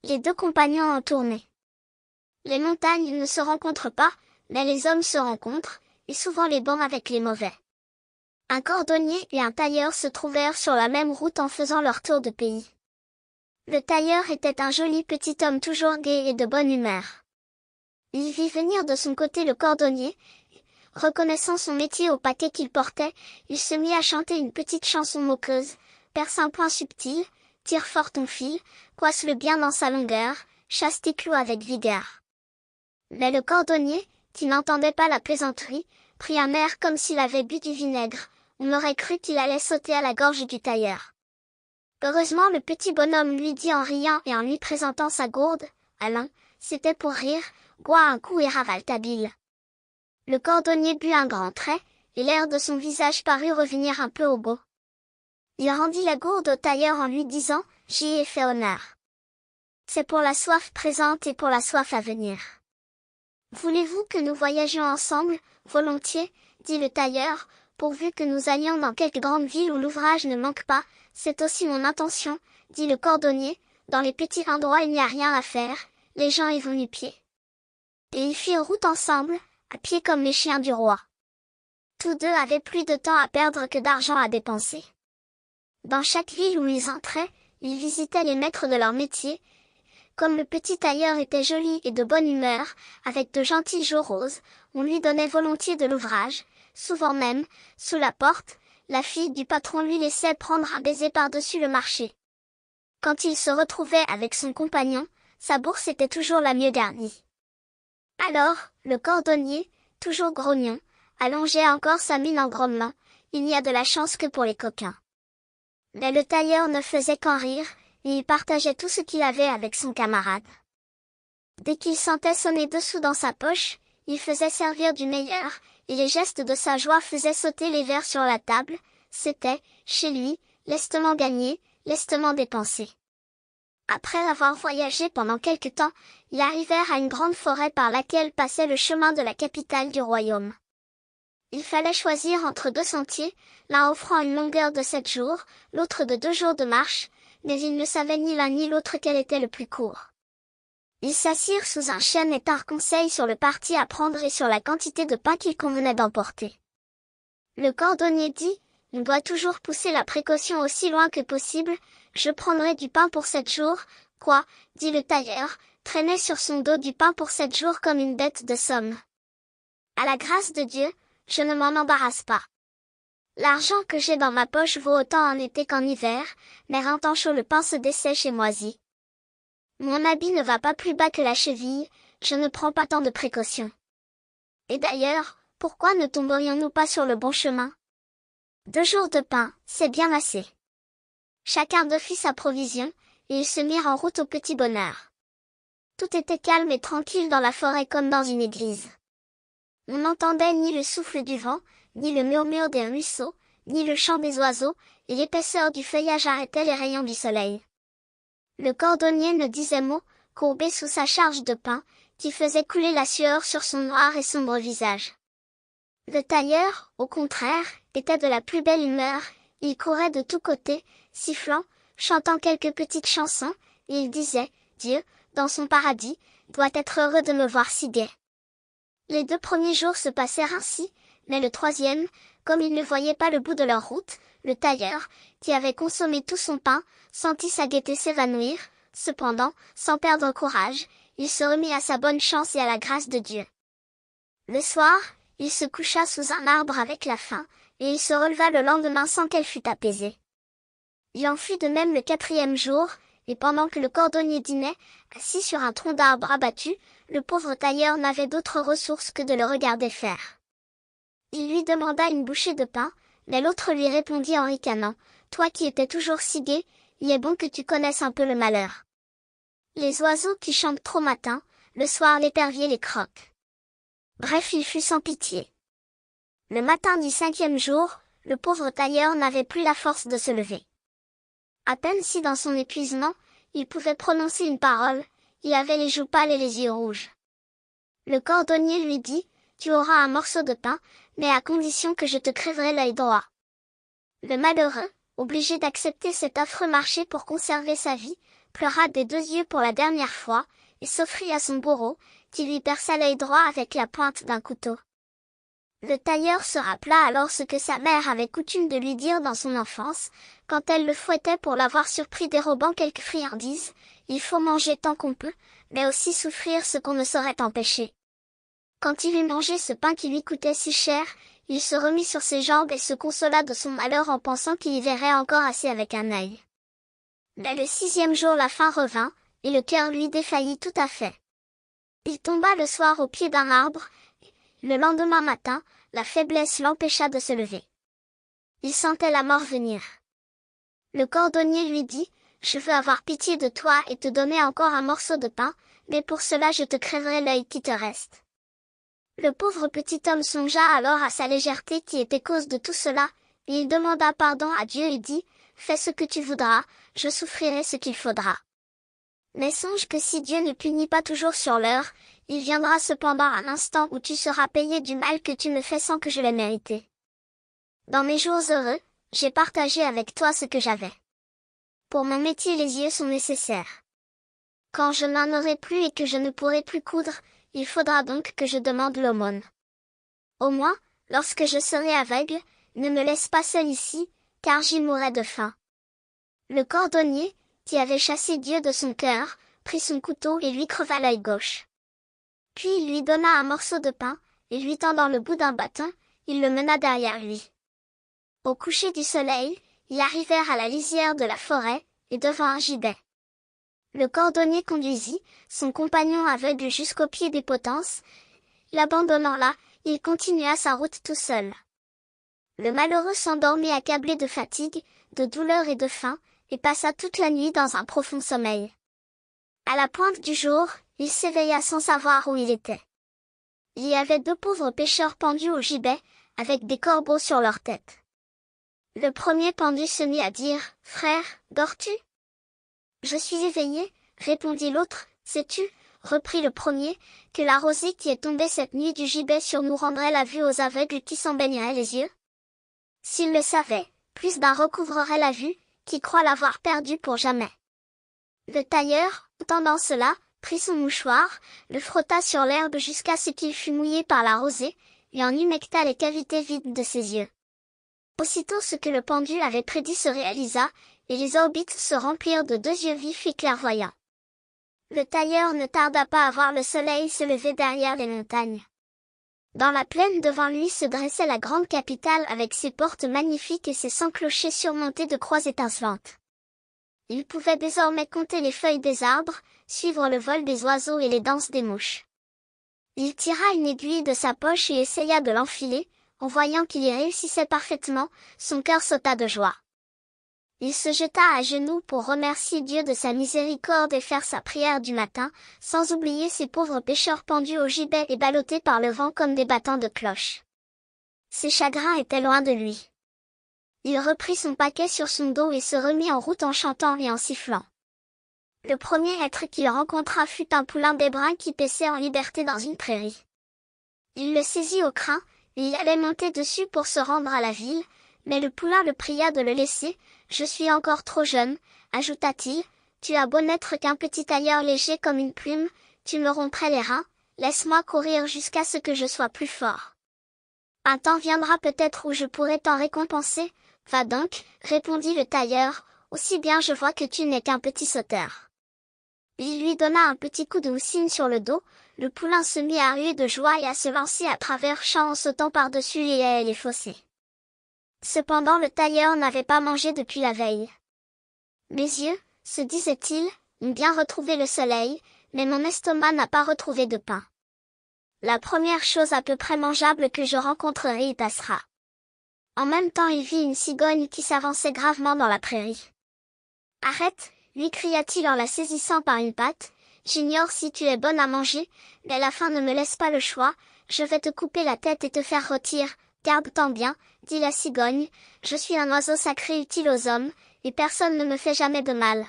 Les deux compagnons en tournée. Les montagnes ne se rencontrent pas, mais les hommes se rencontrent, et souvent les bons avec les mauvais. Un cordonnier et un tailleur se trouvèrent sur la même route en faisant leur tour de pays. Le tailleur était un joli petit homme toujours gai et de bonne humeur. Il vit venir de son côté le cordonnier. Reconnaissant son métier au paquet qu'il portait, il se mit à chanter une petite chanson moqueuse. Perce un point subtil, tire fort ton fil, coice-le bien dans sa longueur, chasse tes clous avec vigueur. Mais le cordonnier, qui n'entendait pas la plaisanterie, prit un air comme s'il avait bu du vinaigre. On aurait cru qu'il allait sauter à la gorge du tailleur. Heureusement le petit bonhomme lui dit en riant et en lui présentant sa gourde, « Alain, c'était pour rire, bois un coup et ravale ta bile. » Le cordonnier but un grand trait, et l'air de son visage parut revenir un peu au beau. Il rendit la gourde au tailleur en lui disant, « J'y ai fait honneur. C'est pour la soif présente et pour la soif à venir. » « Voulez-vous que nous voyagions ensemble? » « Volontiers, » dit le tailleur, « pourvu que nous allions dans quelque grande ville où l'ouvrage ne manque pas, c'est aussi mon intention, » dit le cordonnier, « dans les petits endroits il n'y a rien à faire, les gens y vont nu-pieds. » Et ils firent route ensemble, à pied comme les chiens du roi. Tous deux avaient plus de temps à perdre que d'argent à dépenser. Dans chaque ville où ils entraient, ils visitaient les maîtres de leur métier. Comme le petit tailleur était joli et de bonne humeur, avec de gentils joues roses, on lui donnait volontiers de l'ouvrage. Souvent même, sous la porte, la fille du patron lui laissait prendre un baiser par-dessus le marché. Quand il se retrouvait avec son compagnon, sa bourse était toujours la mieux garnie. Alors, le cordonnier, toujours grognon, allongeait encore sa mine en grommelant, « Il n'y a de la chance que pour les coquins. » Mais le tailleur ne faisait qu'en rire, et il partageait tout ce qu'il avait avec son camarade. Dès qu'il sentait sonner dessous dans sa poche, il faisait servir du meilleur, et les gestes de sa joie faisaient sauter les verres sur la table. C'était, chez lui, lestement gagné, lestement dépensé. Après avoir voyagé pendant quelque temps, ils arrivèrent à une grande forêt par laquelle passait le chemin de la capitale du royaume. Il fallait choisir entre deux sentiers, l'un offrant une longueur de 7 jours, l'autre de 2 jours de marche, mais ils ne savaient ni l'un ni l'autre quel était le plus court. Ils s'assirent sous un chêne et tinrent conseil sur le parti à prendre et sur la quantité de pain qu'il convenait d'emporter. Le cordonnier dit, « On doit toujours pousser la précaution aussi loin que possible, je prendrai du pain pour 7 jours. » « Quoi ?» dit le tailleur, traînait sur son dos du pain pour 7 jours comme une bête de somme. « À la grâce de Dieu, je ne m'en embarrasse pas. L'argent que j'ai dans ma poche vaut autant en été qu'en hiver, mais en temps chaud le pain se dessèche et moisit. Mon habit ne va pas plus bas que la cheville, je ne prends pas tant de précautions. Et d'ailleurs, pourquoi ne tomberions-nous pas sur le bon chemin? 2 jours de pain, c'est bien assez. » Chacun d'eux fit sa provision, et ils se mirent en route au petit bonheur. Tout était calme et tranquille dans la forêt comme dans une église. On n'entendait ni le souffle du vent, ni le murmure des ruisseaux, ni le chant des oiseaux, et l'épaisseur du feuillage arrêtait les rayons du soleil. Le cordonnier ne disait mot, courbé sous sa charge de pain, qui faisait couler la sueur sur son noir et sombre visage. Le tailleur, au contraire, était de la plus belle humeur, il courait de tous côtés, sifflant, chantant quelques petites chansons, et il disait, « Dieu, dans son paradis, doit être heureux de me voir si gai. » Les 2 premiers jours se passèrent ainsi, mais le 3e, comme ils ne voyaient pas le bout de leur route, le tailleur, qui avait consommé tout son pain, sentit sa gaieté s'évanouir. Cependant, sans perdre courage, il se remit à sa bonne chance et à la grâce de Dieu. Le soir, il se coucha sous un arbre avec la faim, et il se releva le lendemain sans qu'elle fût apaisée. Il en fut de même le 4e jour, et pendant que le cordonnier dînait, assis sur un tronc d'arbre abattu, le pauvre tailleur n'avait d'autre ressource que de le regarder faire. Il lui demanda une bouchée de pain, mais l'autre lui répondit en ricanant, « Toi qui étais toujours si gai, il est bon que tu connaisses un peu le malheur. Les oiseaux qui chantent trop matin, le soir l'épervier les croque. » Bref, il fut sans pitié. Le matin du 5e jour, le pauvre tailleur n'avait plus la force de se lever. À peine si dans son épuisement, il pouvait prononcer une parole, il avait les joues pâles et les yeux rouges. Le cordonnier lui dit, « Tu auras un morceau de pain, mais à condition que je te crèverai l'œil droit. » Le malheureux, obligé d'accepter cet affreux marché pour conserver sa vie, pleura des deux yeux pour la dernière fois, et s'offrit à son bourreau, qui lui perça l'œil droit avec la pointe d'un couteau. Le tailleur se rappela alors ce que sa mère avait coutume de lui dire dans son enfance, quand elle le fouettait pour l'avoir surpris dérobant quelques friandises: il faut manger tant qu'on peut, mais aussi souffrir ce qu'on ne saurait empêcher. Quand il eut mangé ce pain qui lui coûtait si cher, il se remit sur ses jambes et se consola de son malheur en pensant qu'il y verrait encore assez avec un œil. Mais le 6e jour la faim revint, et le cœur lui défaillit tout à fait. Il tomba le soir au pied d'un arbre. Le lendemain matin, la faiblesse l'empêcha de se lever. Il sentait la mort venir. Le cordonnier lui dit: je veux avoir pitié de toi et te donner encore un morceau de pain, mais pour cela je te crèverai l'œil qui te reste. Le pauvre petit homme songea alors à sa légèreté qui était cause de tout cela, et il demanda pardon à Dieu et dit: fais ce que tu voudras, je souffrirai ce qu'il faudra. Mais songe que si Dieu ne punit pas toujours sur l'heure, il viendra cependant un instant où tu seras payé du mal que tu me fais sans que je l'ai mérité. Dans mes jours heureux, j'ai partagé avec toi ce que j'avais. Pour mon métier les yeux sont nécessaires. Quand je n'en aurai plus et que je ne pourrai plus coudre, il faudra donc que je demande l'aumône. Au moins, lorsque je serai aveugle, ne me laisse pas seul ici, car j'y mourrai de faim. Le cordonnier, qui avait chassé Dieu de son cœur, prit son couteau et lui creva l'œil gauche. Puis il lui donna un morceau de pain, et lui tendant le bout d'un bâton, il le mena derrière lui. Au coucher du soleil, ils arrivèrent à la lisière de la forêt, et devant un gibet. Le cordonnier conduisit son compagnon aveugle jusqu'au pied des potences. L'abandonnant là, il continua sa route tout seul. Le malheureux s'endormit accablé de fatigue, de douleur et de faim, et passa toute la nuit dans un profond sommeil. À la pointe du jour, il s'éveilla sans savoir où il était. Il y avait 2 pauvres pêcheurs pendus au gibet, avec des corbeaux sur leur tête. Le premier pendu se mit à dire: frère, dors-tu? Je suis éveillé, répondit l'autre. Sais-tu, reprit le premier, que la rosée qui est tombée cette nuit du gibet sur nous rendrait la vue aux aveugles qui s'en baigneraient les yeux? S'ils le savaient, plus d'un recouvrerait la vue, qui croit l'avoir perdue pour jamais. Le tailleur, entendant cela, prit son mouchoir, le frotta sur l'herbe jusqu'à ce qu'il fût mouillé par la rosée, et en humecta les cavités vides de ses yeux. Aussitôt ce que le pendu avait prédit se réalisa, et les orbites se remplirent de 2 yeux vifs et clairvoyants. Le tailleur ne tarda pas à voir le soleil se lever derrière les montagnes. Dans la plaine devant lui se dressait la grande capitale avec ses portes magnifiques et ses 100 clochers surmontés de croix étincelantes. Il pouvait désormais compter les feuilles des arbres, suivre le vol des oiseaux et les danses des mouches. Il tira une aiguille de sa poche et essaya de l'enfiler. En voyant qu'il y réussissait parfaitement, son cœur sauta de joie. Il se jeta à genoux pour remercier Dieu de sa miséricorde et faire sa prière du matin, sans oublier ces pauvres pêcheurs pendus au gibet et ballottés par le vent comme des battants de cloche. Ses chagrins étaient loin de lui. Il reprit son paquet sur son dos et se remit en route en chantant et en sifflant. Le premier être qu'il rencontra fut un poulain bébrun qui paissait en liberté dans une prairie. Il le saisit au crin, et il allait monter dessus pour se rendre à la ville, mais le poulain le pria de le laisser. Je suis encore trop jeune, ajouta-t-il, tu as beau n'être qu'un petit tailleur léger comme une plume, tu me romprais les reins, laisse-moi courir jusqu'à ce que je sois plus fort. Un temps viendra peut-être où je pourrai t'en récompenser, va donc, répondit le tailleur, aussi bien je vois que tu n'es qu'un petit sauteur. Il lui donna un petit coup de houssine sur le dos, le poulain se mit à ruer de joie et à se lancer à travers champs en sautant par-dessus les haies et les fossés. Cependant le tailleur n'avait pas mangé depuis la veille. Mes yeux, se disait-il, ont bien retrouvé le soleil, mais mon estomac n'a pas retrouvé de pain. La première chose à peu près mangeable que je rencontrerai y passera. En même temps il vit une cigogne qui s'avançait gravement dans la prairie. Arrête, lui cria-t-il en la saisissant par une patte, j'ignore si tu es bonne à manger, mais la faim ne me laisse pas le choix, je vais te couper la tête et te faire rôtir. Garde-t'en bien, dit la cigogne, je suis un oiseau sacré utile aux hommes, et personne ne me fait jamais de mal.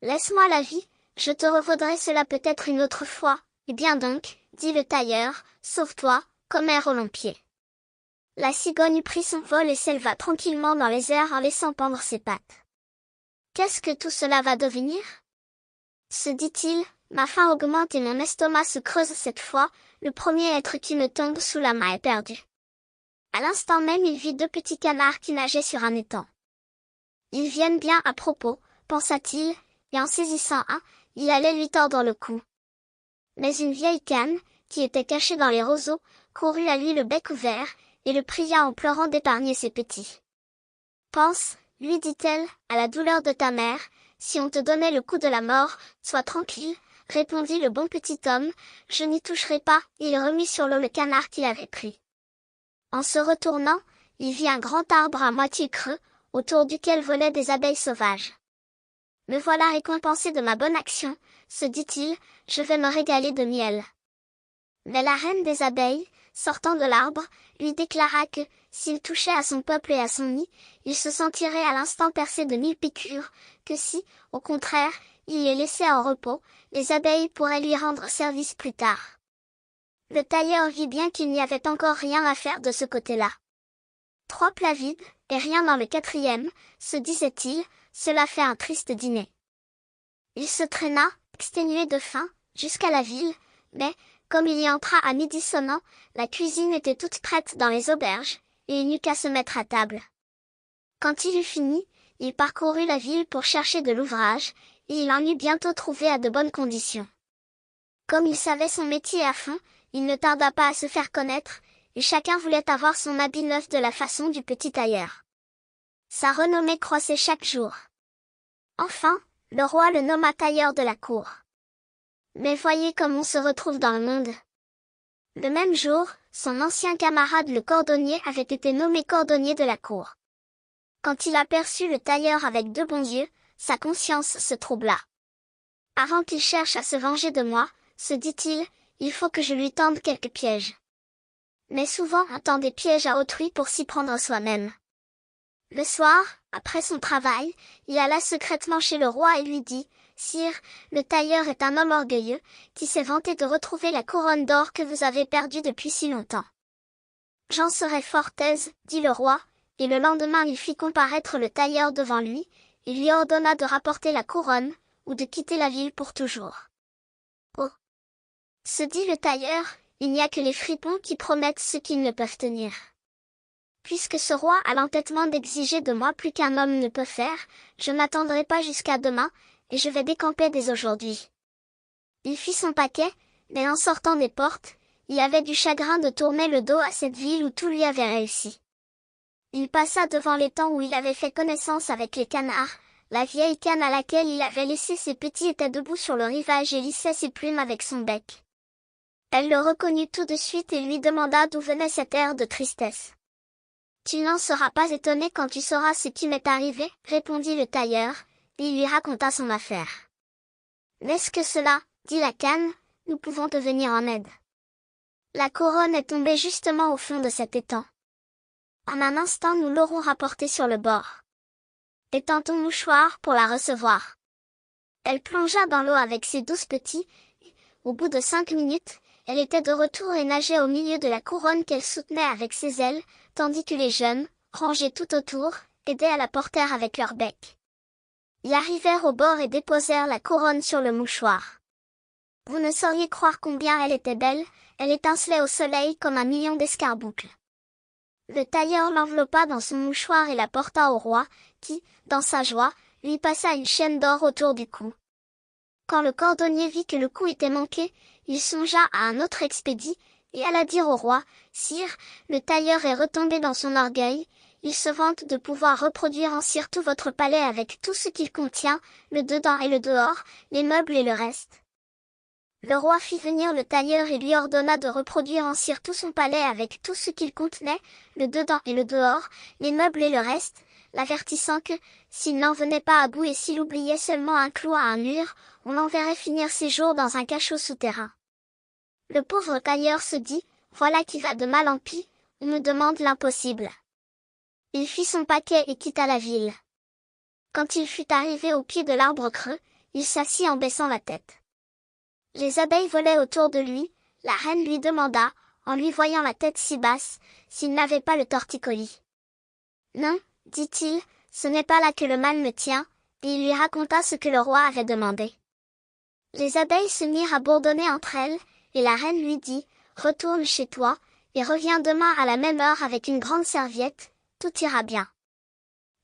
Laisse-moi la vie, je te revaudrai cela peut-être une autre fois. Eh bien donc, dit le tailleur, sauve-toi, commère au long pied. La cigogne prit son vol et s'éleva tranquillement dans les airs en laissant pendre ses pattes. Qu'est-ce que tout cela va devenir? Se dit-il, ma faim augmente et mon estomac se creuse cette fois, le premier être qui me tombe sous la main est perdu. À l'instant même il vit deux petits canards qui nageaient sur un étang. Ils viennent bien à propos, pensa-t-il, et en saisissant un, il allait lui tordre le cou. Mais une vieille canne, qui était cachée dans les roseaux, courut à lui le bec ouvert, et le pria en pleurant d'épargner ses petits. Pense, lui dit-elle, à la douleur de ta mère, si on te donnait le coup de la mort, sois tranquille, répondit le bon petit homme, je n'y toucherai pas, et il remit sur l'eau le canard qu'il avait pris. En se retournant, il vit un grand arbre à moitié creux, autour duquel volaient des abeilles sauvages. Me voilà récompensé de ma bonne action, se dit-il, je vais me régaler de miel. Mais la reine des abeilles, sortant de l'arbre, lui déclara que, s'il touchait à son peuple et à son nid, il se sentirait à l'instant percé de 1000 piqûres, que si, au contraire, il les laissait en repos, les abeilles pourraient lui rendre service plus tard. Le tailleur vit bien qu'il n'y avait encore rien à faire de ce côté-là. 3 plats vides, et rien dans le 4e, se disait-il, cela fait un triste dîner. Il se traîna, exténué de faim, jusqu'à la ville, mais, comme il y entra à midi sonnant, la cuisine était toute prête dans les auberges, et il n'eut qu'à se mettre à table. Quand il eut fini, il parcourut la ville pour chercher de l'ouvrage, et il en eut bientôt trouvé à de bonnes conditions. Comme il savait son métier à fond, il ne tarda pas à se faire connaître, et chacun voulait avoir son habit neuf de la façon du petit tailleur. Sa renommée croissait chaque jour. Enfin, le roi le nomma tailleur de la cour. Mais voyez comme on se retrouve dans le monde. Le même jour, son ancien camarade le cordonnier avait été nommé cordonnier de la cour. Quand il aperçut le tailleur avec 2 bons yeux, sa conscience se troubla. Avant qu'il cherche à se venger de moi, se dit-il, il faut que je lui tende quelques pièges. Mais souvent on tend des pièges à autrui pour s'y prendre soi-même. Le soir, après son travail, il alla secrètement chez le roi et lui dit, « Sire, le tailleur est un homme orgueilleux, qui s'est vanté de retrouver la couronne d'or que vous avez perdue depuis si longtemps. »« J'en serais fort aise, dit le roi, et le lendemain il fit comparaître le tailleur devant lui, et lui ordonna de rapporter la couronne, ou de quitter la ville pour toujours. « Oh !» se dit le tailleur, il n'y a que les fripons qui promettent ce qu'ils ne peuvent tenir. Puisque ce roi a l'entêtement d'exiger de moi plus qu'un homme ne peut faire, je n'attendrai pas jusqu'à demain, et je vais décamper dès aujourd'hui. Il fit son paquet, mais en sortant des portes, il avait du chagrin de tourner le dos à cette ville où tout lui avait réussi. Il passa devant l'étang où il avait fait connaissance avec les canards, la vieille canne à laquelle il avait laissé ses petits était debout sur le rivage et lissait ses plumes avec son bec. Elle le reconnut tout de suite et lui demanda d'où venait cet air de tristesse. « Tu n'en seras pas étonné quand tu sauras ce qui m'est arrivé, répondit le tailleur, et il lui raconta son affaire. N'est-ce que cela, dit la canne, nous pouvons te venir en aide. La couronne est tombée justement au fond de cet étang. En un instant nous l'aurons rapportée sur le bord. Étends ton mouchoir pour la recevoir. Elle plongea dans l'eau avec ses 12 petits, et, au bout de 5 minutes, elle était de retour et nageait au milieu de la couronne qu'elle soutenait avec ses ailes, tandis que les jeunes, rangés tout autour, aidaient à la porter avec leur bec. Ils arrivèrent au bord et déposèrent la couronne sur le mouchoir. Vous ne sauriez croire combien elle était belle, elle étincelait au soleil comme un million d'escarboucles. Le tailleur l'enveloppa dans son mouchoir et la porta au roi, qui, dans sa joie, lui passa une chaîne d'or autour du cou. Quand le cordonnier vit que le coup était manqué, il songea à un autre expédit, et alla dire au roi, « Sire, le tailleur est retombé dans son orgueil, il se vante de pouvoir reproduire en cire tout votre palais avec tout ce qu'il contient, le dedans et le dehors, les meubles et le reste. » Le roi fit venir le tailleur et lui ordonna de reproduire en cire tout son palais avec tout ce qu'il contenait, le dedans et le dehors, les meubles et le reste, l'avertissant que, s'il n'en venait pas à bout et s'il oubliait seulement un clou à un mur, on l'enverrait finir ses jours dans un cachot souterrain. Le pauvre tailleur se dit, voilà qui va de mal en pis, on me demande l'impossible. Il fit son paquet et quitta la ville. Quand il fut arrivé au pied de l'arbre creux, il s'assit en baissant la tête. Les abeilles volaient autour de lui, la reine lui demanda, en lui voyant la tête si basse, s'il n'avait pas le torticolis. Non, dit-il, ce n'est pas là que le mal me tient, et il lui raconta ce que le roi avait demandé. Les abeilles se mirent à bourdonner entre elles, et la reine lui dit, « Retourne chez toi, et reviens demain à la même heure avec une grande serviette, tout ira bien. »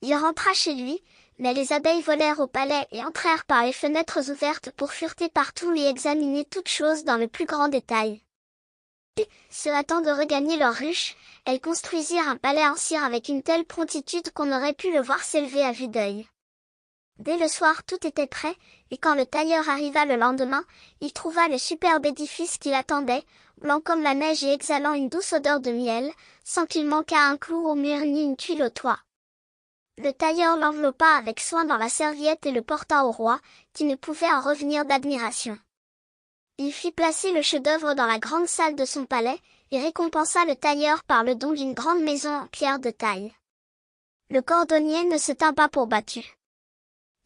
Il rentra chez lui, mais les abeilles volèrent au palais et entrèrent par les fenêtres ouvertes pour fureter partout et examiner toutes choses dans le plus grand détail. Puis, se hâtant de regagner leur ruche, elles construisirent un palais en cire avec une telle promptitude qu'on aurait pu le voir s'élever à vue d'œil. Dès le soir tout était prêt, et quand le tailleur arriva le lendemain, il trouva le superbe édifice qui l'attendait, blanc comme la neige et exhalant une douce odeur de miel, sans qu'il manquât un clou au mur ni une tuile au toit. Le tailleur l'enveloppa avec soin dans la serviette et le porta au roi, qui ne pouvait en revenir d'admiration. Il fit placer le chef-d'œuvre dans la grande salle de son palais, et récompensa le tailleur par le don d'une grande maison en pierre de taille. Le cordonnier ne se tint pas pour battu.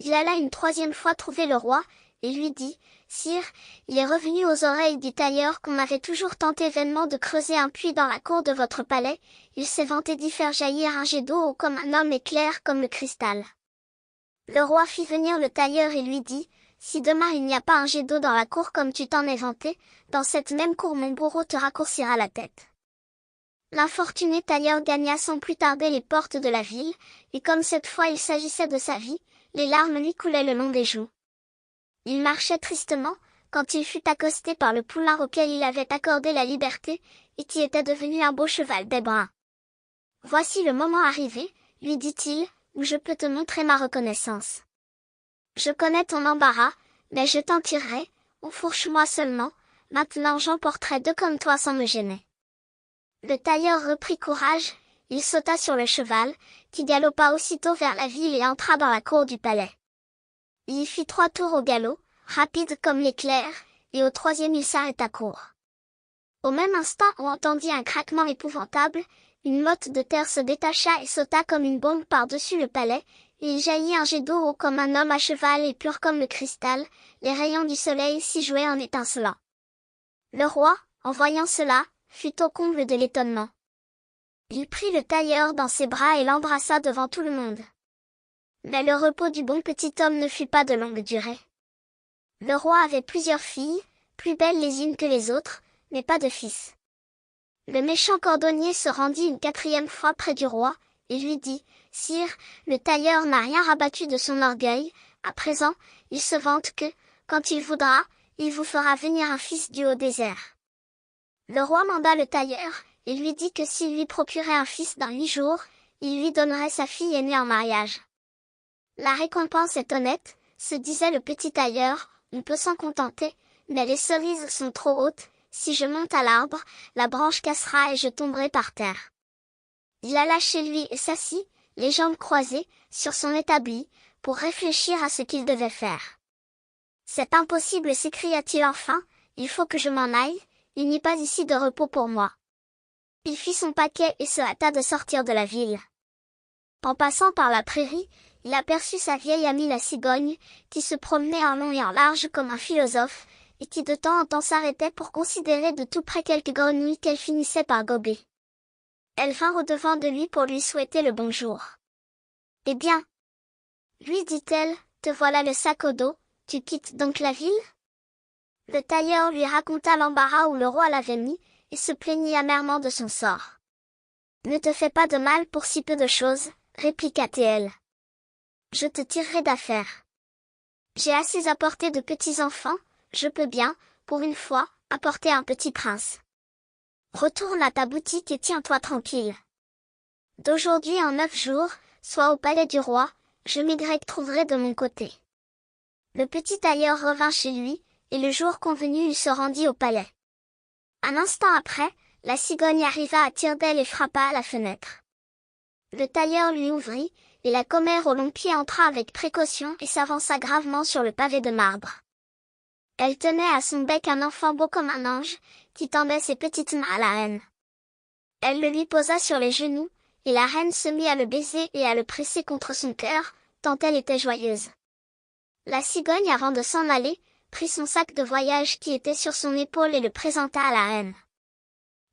Il alla une troisième fois trouver le roi, et lui dit, « Sire, il est revenu aux oreilles du tailleur qu'on avait toujours tenté vainement de creuser un puits dans la cour de votre palais, il s'est vanté d'y faire jaillir un jet d'eau haut comme un homme et clair comme le cristal. » Le roi fit venir le tailleur et lui dit, « Si demain il n'y a pas un jet d'eau dans la cour comme tu t'en es vanté, dans cette même cour mon bourreau te raccourcira la tête. » L'infortuné tailleur gagna sans plus tarder les portes de la ville, et comme cette fois il s'agissait de sa vie, les larmes lui coulaient le long des joues. Il marchait tristement, quand il fut accosté par le poulain auquel il avait accordé la liberté, et qui était devenu un beau cheval d'ébrin. « Voici le moment arrivé, » lui dit-il, « où je peux te montrer ma reconnaissance. Je connais ton embarras, mais je t'en tirerai, enfourche-moi seulement, maintenant j'emporterai deux comme toi sans me gêner. » Le tailleur reprit courage, il sauta sur le cheval, qui galopa aussitôt vers la ville et entra dans la cour du palais. Il y fit 3 tours au galop, rapide comme l'éclair, et au troisième il s'arrêta court. Au même instant on entendit un craquement épouvantable, une motte de terre se détacha et sauta comme une bombe par-dessus le palais, et il jaillit un jet d'eau haut comme un homme à cheval et pur comme le cristal, les rayons du soleil s'y jouaient en étincelant. Le roi, en voyant cela, fut au comble de l'étonnement. Il prit le tailleur dans ses bras et l'embrassa devant tout le monde. Mais le repos du bon petit homme ne fut pas de longue durée. Le roi avait plusieurs filles, plus belles les unes que les autres, mais pas de fils. Le méchant cordonnier se rendit une 4e fois près du roi, et lui dit, « Sire, le tailleur n'a rien rabattu de son orgueil, à présent, il se vante que, quand il voudra, il vous fera venir un fils du haut désert. » Le roi manda le tailleur, et lui dit que s'il lui procurait un fils dans 8 jours, il lui donnerait sa fille aînée en mariage. La récompense est honnête, se disait le petit tailleur, on peut s'en contenter, mais les cerises sont trop hautes, si je monte à l'arbre, la branche cassera et je tomberai par terre. Il alla chez lui et s'assit, les jambes croisées, sur son établi, pour réfléchir à ce qu'il devait faire. « C'est impossible, s'écria-t-il enfin, il faut que je m'en aille, il n'y a pas ici de repos pour moi. » Il fit son paquet et se hâta de sortir de la ville. En passant par la prairie, il aperçut sa vieille amie la cigogne, qui se promenait en long et en large comme un philosophe, et qui de temps en temps s'arrêtait pour considérer de tout près quelques grenouilles qu'elle finissait par gober. Elle vint au-devant de lui pour lui souhaiter le bonjour. « Eh bien, lui dit-elle, te voilà le sac au dos, tu quittes donc la ville ?» Le tailleur lui raconta l'embarras où le roi l'avait mis, et se plaignit amèrement de son sort. « Ne te fais pas de mal pour si peu de choses, » répliqua-t-elle. « Je te tirerai d'affaire. J'ai assez apporté de petits enfants, je peux bien, pour une fois, apporter un petit prince. Retourne à ta boutique et tiens-toi tranquille. D'aujourd'hui en 9 jours, sois au palais du roi, je trouverai de mon côté. » Le petit tailleur revint chez lui, et le jour convenu il se rendit au palais. Un instant après, la cigogne arriva à tire-d'aile et frappa à la fenêtre. Le tailleur lui ouvrit, et la commère aux longs pieds entra avec précaution et s'avança gravement sur le pavé de marbre. Elle tenait à son bec un enfant beau comme un ange, qui tendait ses petites mains à la reine. Elle le lui posa sur les genoux, et la reine se mit à le baiser et à le presser contre son cœur, tant elle était joyeuse. La cigogne, avant de s'en aller, prit son sac de voyage qui était sur son épaule et le présenta à la reine.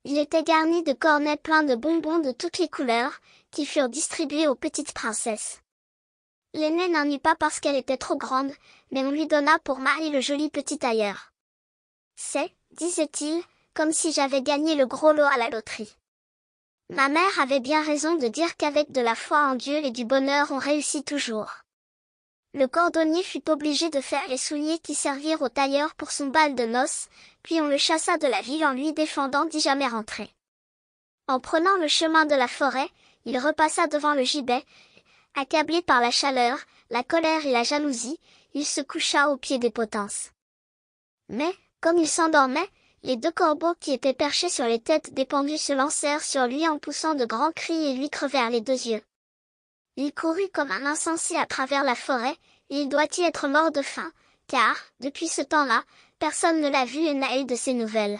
Il était garni de cornets pleins de bonbons de toutes les couleurs, qui furent distribués aux petites princesses. L'aîné n'en eut pas parce qu'elle était trop grande, mais on lui donna pour mari le joli petit tailleur. C'est, disait-il, comme si j'avais gagné le gros lot à la loterie. Ma mère avait bien raison de dire qu'avec de la foi en Dieu et du bonheur on réussit toujours. Le cordonnier fut obligé de faire les souliers qui servirent au tailleur pour son bal de noces, puis on le chassa de la ville en lui défendant d'y jamais rentrer. En prenant le chemin de la forêt, il repassa devant le gibet. Accablé par la chaleur, la colère et la jalousie, il se coucha aux pieds des potences. Mais, comme il s'endormait, les deux corbeaux qui étaient perchés sur les têtes des pendus se lancèrent sur lui en poussant de grands cris et lui crevèrent les deux yeux. Il courut comme un insensé à travers la forêt, et il doit y être mort de faim, car, depuis ce temps-là, personne ne l'a vu et n'a eu de ses nouvelles.